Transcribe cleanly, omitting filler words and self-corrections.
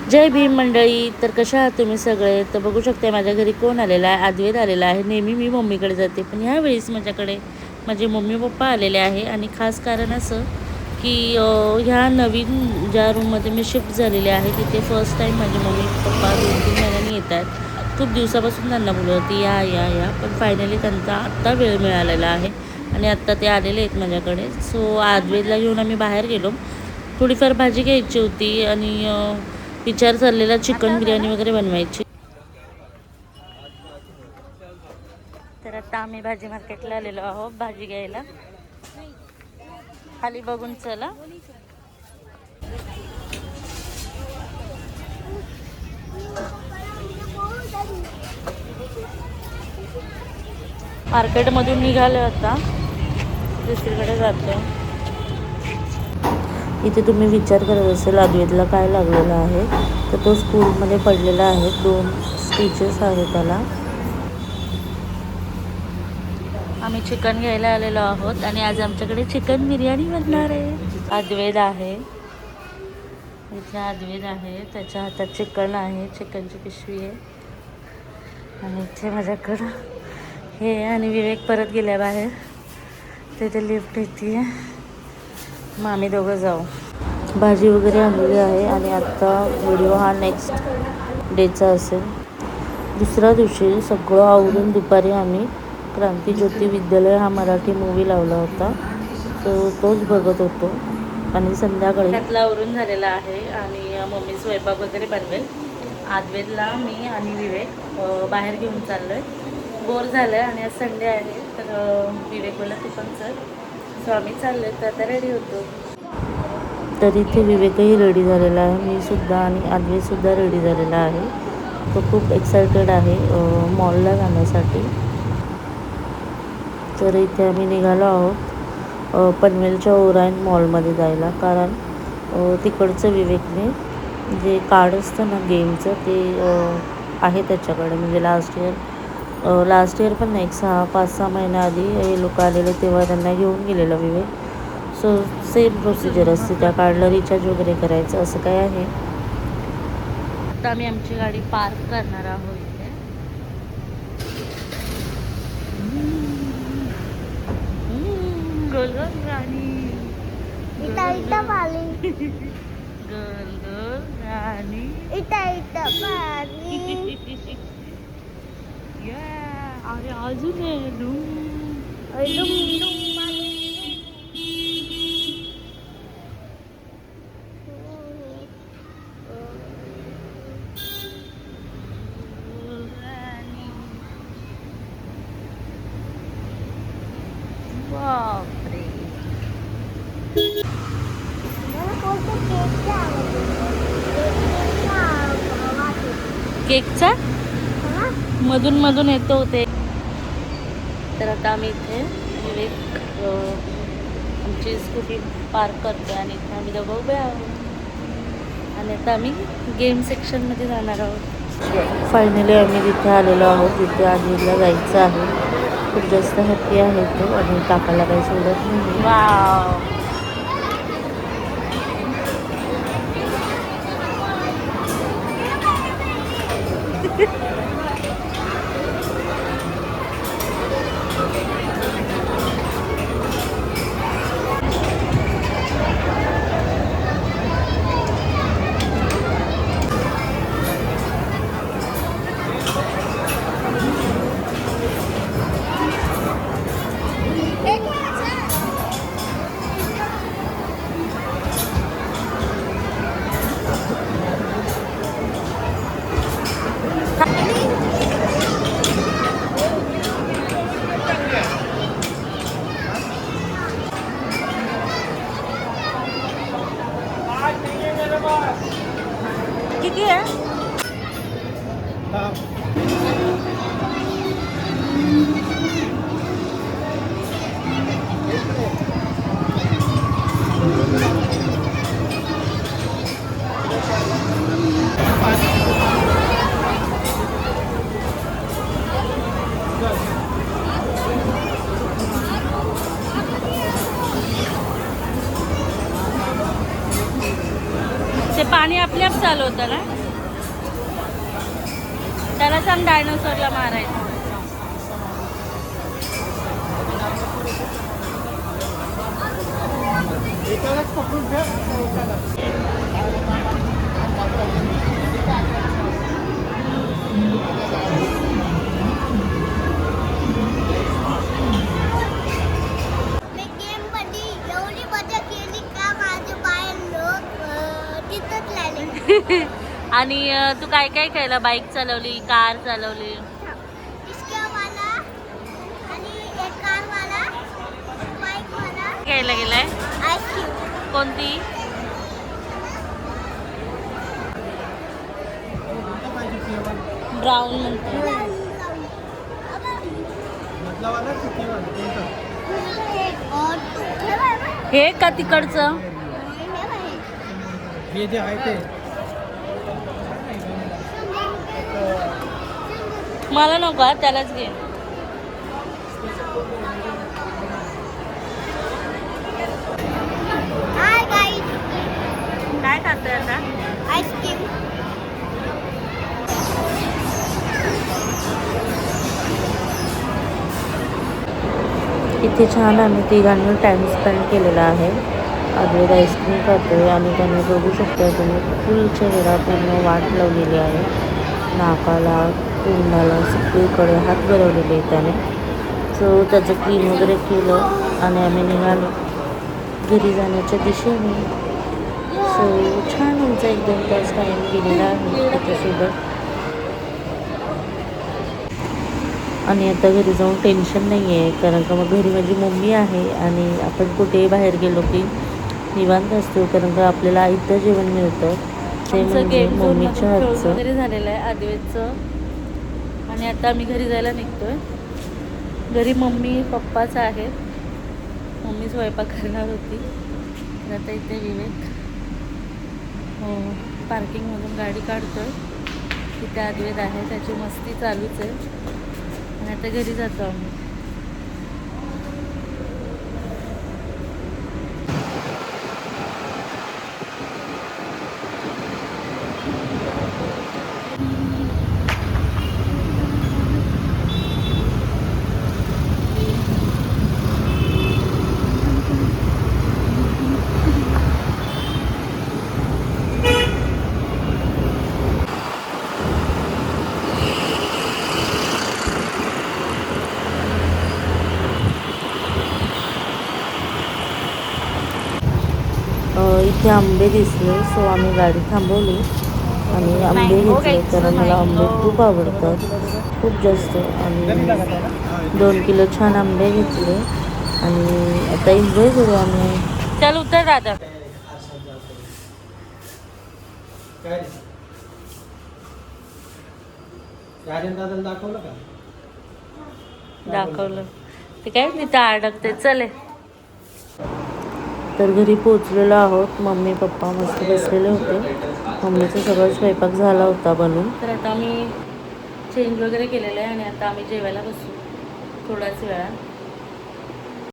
जय भीम मंडळी. तर कशा आहात तुम्ही सगळे? तर बघू शकता माझ्या घरी कोण आलेला आहे. अद्वैत आलेला आहे. नेहमी मी मम्मीकडे जाते, पण ह्यावेळेस माझ्याकडे माझे मम्मी पप्पा आलेले आहे. आणि खास कारण असं की ह्या नवीन ज्या रूममध्ये मी शिफ्ट झालेले आहे तिथे फर्स्ट टाईम माझे मम्मी पप्पा 2-3 महिन्यांनी येत आहेत. खूप दिवसापासून त्यांना बोलत होती या या या, पण फायनली त्यांचा आत्ता वेळ मिळालेला आहे आणि आत्ता ते आलेले आहेत माझ्याकडे. सो अद्वैतला घेऊन आम्ही बाहेर गेलो. थोडीफार भाजी घ्यायची होती आणि विचार चाललेला चिकन बिर्याणी वगैरे बनवायची. तर आता आम्ही भाजी मार्केटला आलेलो आहोत भाजी घ्यायला. खाली बघून चला. मार्केटमधून निघालो आता, दुसरीकडे जातो. इथे तुम्ही विचार करत असेल अद्वैतला काय लागलेलं आहे, तर तो स्कूलमध्ये पडलेला आहे. 2 स्टिचेस आहेत त्याला. आम्ही चिकन घ्यायला आलेलो आहोत आणि आज आमच्याकडे चिकन बिर्याणी बनणार आहे. अद्वैत आहे इथे, अद्वैत आहे, त्याच्या हातात चिकन आहे, चिकनची पिशवी आहे. आणि इथे माझ्याकडं हे आणि विवेक परत गेल्या बाहेर, तिथे लिफ्ट येते. मग आम्ही दोघं जाऊ. भाजी वगैरे आणलेली आहे आणि आत्ता व्हिडिओ हा नेक्स्ट डेचा असेल. दुसऱ्या दिवशी सगळं आवरून दुपारी आम्ही क्रांतिज्योती विद्यालय हा मराठी मूवी लावला होता, तो तोच बघत होतो. आणि संध्याकाळी त्यातला आवरून झालेला आहे आणि मम्मी स्वयंपाक वगैरे बनवेल. अद्वैतला मी आणि विवेक बाहेर घेऊन चाललो आहे. बोर झालं आहे आणि आज संडे आहे, तर विवेक बोलला तू पण चल. सो आम्ही चाललो आहे. तर आता रेडी होतो. तर इथे विवेकही रेडी झालेला आहे, मी सुद्धा आणि अद्वैतसुद्धा रेडी झालेला आहे. तो खूप एक्सायटेड आहे मॉलला जाण्यासाठी. तर इथे आम्ही निघालो आहोत पनवेलच्या ओरायन मॉलमध्ये जायला, कारण तिकडचं विवेकने जे कार्ड असतं ना गेमचं ते आहे त्याच्याकडे. म्हणजे लास्ट इयर पण नाही, 6-5-6 महिन्याआधी हे लोक आलेले तेव्हा त्यांना घेऊन गेलेलं विवेक. सो सेम प्रोसिजर असते, त्या कार्डला रिचार्ज वगैरे करायचं असं काय आहे. आता आम्ही आमची गाडी पार्क करणार आहोत इथे. गोल गोल राणी, गोल गोल राणी, अरे अजून बापरे. केकचा मधून मधून येतो ते. तर आता आम्ही इथे विवेक आमची स्कूटी पार्क करतो आणि इथे आम्ही दोघं उभे आहोत आणि आता आम्ही गेम सेक्शनमध्ये जाणार आहोत. फायनली आम्ही तिथे आलेलो आहोत जिथे आजीला जायचं आहे. खूप जास्त हॅप्पी आहे तो आणि काकाला काही सोडत नाही. वाव. किती आहे? ते पाणी आपल्या चालू होतं ना. त्याला सांग डायनोसॉरला मारायचं. आणि तू काय काय केलं? बाईक चालवली, कार चालवली. घ्यायला गेलाय कोणती? ब्राऊन म्हणते. हे का तिकडचं? हे जे आहे ते मला नको, त्यालाच घे. काय खातोय आता? आईस्क्रीम. इथे छान आम्ही तिघांनी टाइम स्पेंड केलेला आहे. अद्वैत आईस्क्रीम खातोय आणि त्याने बघू शकता तुम्ही फुल चेहरा पूर्ण वाट लावलेली आहे. नाकाला, तोंडाला सगळीकडे हात भरवलेले त्याने. सो त्याचं क्लीन वगैरे केलं आणि आम्ही निघालो घरी जाण्याच्या दिशेने. सो छान आमचा 1-2 तास टाईम गेलेला आहे त्याच्यासोबत. आणि आता घरी जाऊन टेन्शन नाही आहे, कारण का मग घरी माझी मम्मी आहे आणि आपण कुठेही बाहेर गेलो की निवांत असतो, कारण का आपल्याला आयतं जेवण मिळतं. ते म्हणजे मम्मीच्या हातचं वगैरे झालेलं आहे अद्वैतचं. आणि आता आम्ही घरी जायला निघतोय. घरी मम्मी पप्पाच आहेत. मम्मी स्वयंपाक करणार होती. तर आता इथे विवेक पार्किंगमधून गाडी काढतोय. तिथे अद्वैत आहे, त्याची मस्ती चालूच आहे. आणि आता घरी जातो आम्ही. इथे आंबे दिसले, सो आम्ही गाडी थांबवली आणि आंबे घेतले, कारण मला आंबे खूप आवडतात, खूप जास्त. आणि 2 किलो छान आंबे घेतले आणि आता एन्जॉय करू आम्ही. चल उतर दादा. दाखवलं ते काय तिथं अडकते. चले. तर घरी पोचलेलो आहोत. मम्मी पप्पा मस्त बसलेले होते. मम्मीचा सगळं स्वयंपाक झाला होता बनवून. तर आता आम्ही चेंज वगैरे केलेलं आहे आणि आता आम्ही जेवायला बसू थोड्याच वेळा.